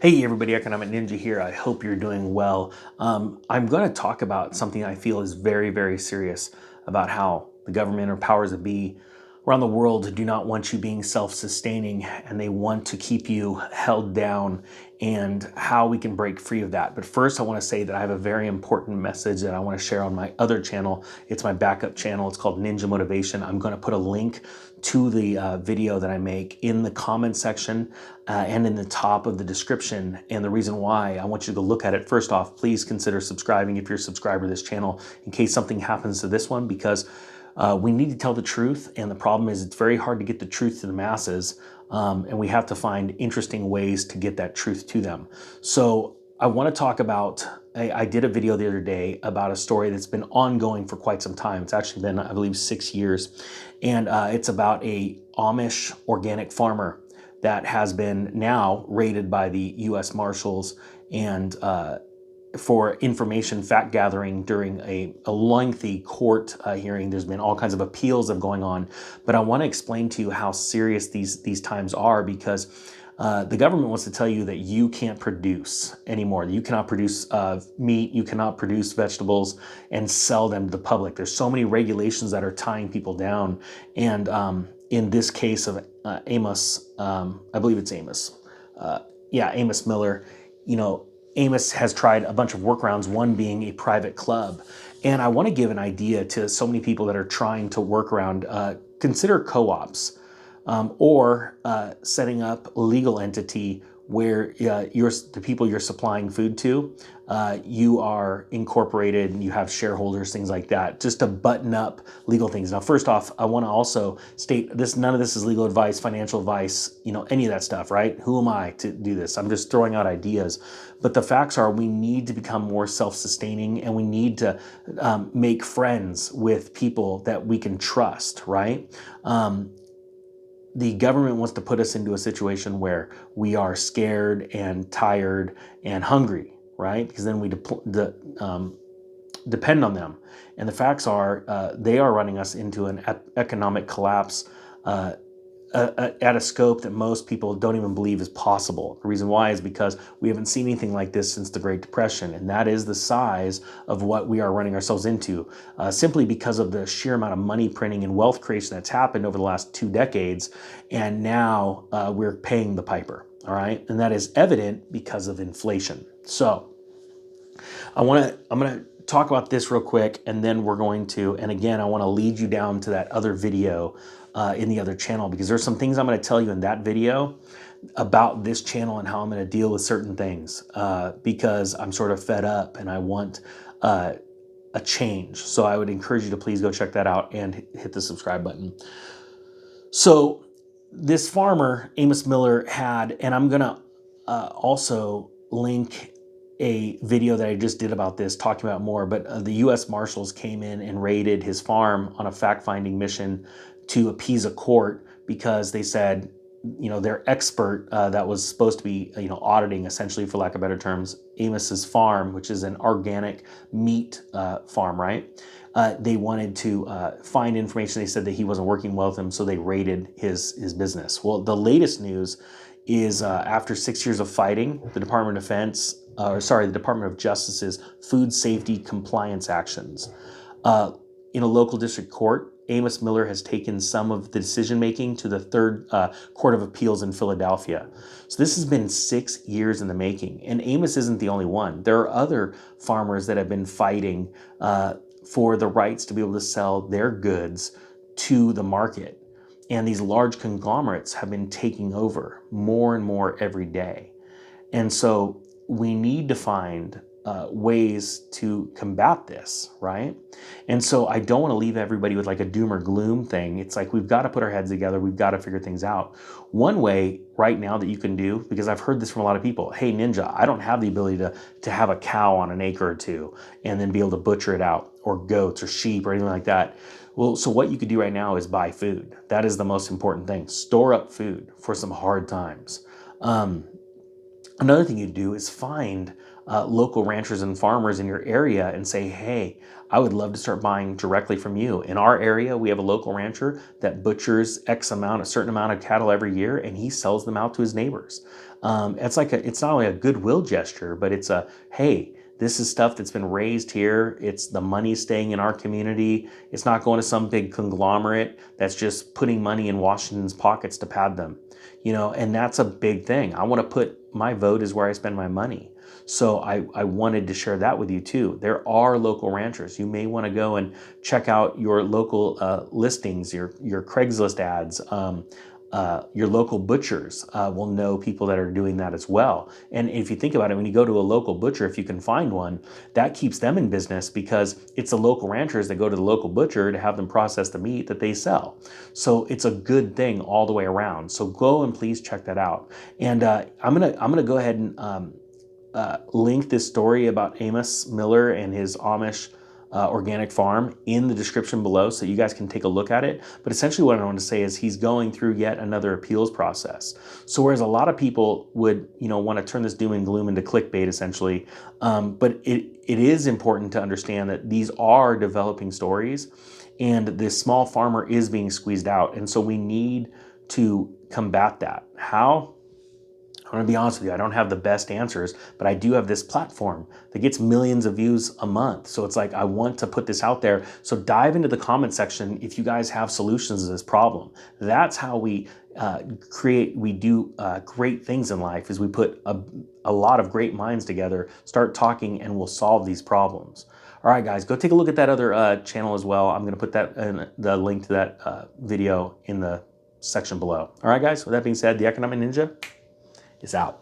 Hey everybody, Economic Ninja here. I hope you're doing well. I'm going to talk about something I feel is very, very serious about how the government or powers that be around the world do not want you being self-sustaining, and they want to keep you held down, and how we can break free of that. But first, I want to say that I have a very important message that I want to share on my other channel. It's my backup channel. It's called Ninja Motivation. I'm going to put a link to the video that I make in the comment section and in the top of the description. And the reason why I want you to look at it, first off, please consider subscribing if you're a subscriber to this channel in case something happens to this one, because we need to tell the truth. And the problem is it's very hard to get the truth to the masses. And we have to find interesting ways to get that truth to them. So I want to talk about, I did a video the other day about a story that's been ongoing for quite some time. It's actually been, I believe, 6 years. And it's about a Amish organic farmer that has been now raided by the U.S. Marshals and for information fact gathering during a lengthy court hearing. There's been all kinds of appeals that have going on, but I want to explain to you how serious these times are, because the government wants to tell you that you can't produce anymore. You cannot produce meat, you cannot produce vegetables and sell them to the public. There's so many regulations that are tying people down. And in this case of Amos, I believe it's Amos. Amos Miller, Amos has tried a bunch of workarounds, one being a private club. And I want to give an idea to so many people that are trying to work around, consider co-ops. Or setting up a legal entity where the people you're supplying food to, you are incorporated and you have shareholders, things like that, just to button up legal things. Now, first off, I want to also state this: none of this is legal advice, financial advice, any of that stuff, right? Who am I to do this? I'm just throwing out ideas. But the facts are, we need to become more self-sustaining, and we need to make friends with people that we can trust, right? The government wants to put us into a situation where we are scared and tired and hungry, right? Because then we depend on them. And the facts are, they are running us into an economic collapse at a scope that most people don't even believe is possible. The reason why is because we haven't seen anything like this since the Great Depression, and that is the size of what we are running ourselves into, simply because of the sheer amount of money printing and wealth creation that's happened over the last 2 decades, and now we're paying the piper, all right? And that is evident because of inflation. So I'm gonna talk about this real quick, and then we're going to, and again, I want to lead you down to that other video in the other channel, because there's some things I'm going to tell you in that video about this channel and how I'm going to deal with certain things, because I'm sort of fed up and I want a change. So I would encourage you to please go check that out and hit the subscribe button. So this farmer, Amos Miller, had, and I'm going to also link a video that I just did about this, talking about more, but the U.S. Marshals came in and raided his farm on a fact-finding mission to appease a court, because they said, their expert that was supposed to be, auditing, essentially, for lack of better terms, Amos's farm, which is an organic meat farm, right? They wanted to find information. They said that he wasn't working well with them, so they raided his business. Well, the latest news is after 6 years of fighting, the Department of Justice's food safety compliance actions. In a local district court, Amos Miller has taken some of the decision-making to the Third Court of Appeals in Philadelphia. So this has been 6 years in the making, and Amos isn't the only one. There are other farmers that have been fighting for the rights to be able to sell their goods to the market. And these large conglomerates have been taking over more and more every day. And so we need to find ways to combat this, right? And so I don't want to leave everybody with like a doom or gloom thing. It's like, we've got to put our heads together. We've got to figure things out. One way right now that you can do, because I've heard this from a lot of people: hey, Ninja, I don't have the ability to have a cow on an acre or two and then be able to butcher it out, or goats or sheep or anything like that. Well, so what you could do right now is buy food. That is the most important thing. Store up food for some hard times. Another thing you do is find local ranchers and farmers in your area and say, hey, I would love to start buying directly from you. In our area, we have a local rancher that butchers X amount, a certain amount of cattle every year, and he sells them out to his neighbors. It's not only a goodwill gesture, but it's a, hey, this is stuff that's been raised here. It's the money staying in our community. It's not going to some big conglomerate that's just putting money in Washington's pockets to pad them. And that's a big thing. I want to put my vote is where I spend my money. So I wanted to share that with you too. There are local ranchers. You may want to go and check out your local listings, your Craigslist ads. Your local butchers will know people that are doing that as well. And if you think about it, when you go to a local butcher, if you can find one, that keeps them in business because it's the local ranchers that go to the local butcher to have them process the meat that they sell. So it's a good thing all the way around. So go and please check that out. And I'm gonna go ahead and link this story about Amos Miller and his Amish organic farm in the description below so you guys can take a look at it. But essentially what I want to say is he's going through yet another appeals process. So whereas a lot of people would want to turn this doom and gloom into clickbait essentially, but it is important to understand that these are developing stories and this small farmer is being squeezed out. And so we need to combat that. How? I'm going to be honest with you, I don't have the best answers, but I do have this platform that gets millions of views a month. So it's like, I want to put this out there. So dive into the comment section if you guys have solutions to this problem. That's how we do great things in life, is we put a lot of great minds together, start talking, and we'll solve these problems. All right, guys, go take a look at that other channel as well. I'm going to put that in the link to that video in the section below. All right, guys, with that being said, the Economic Ninja is out.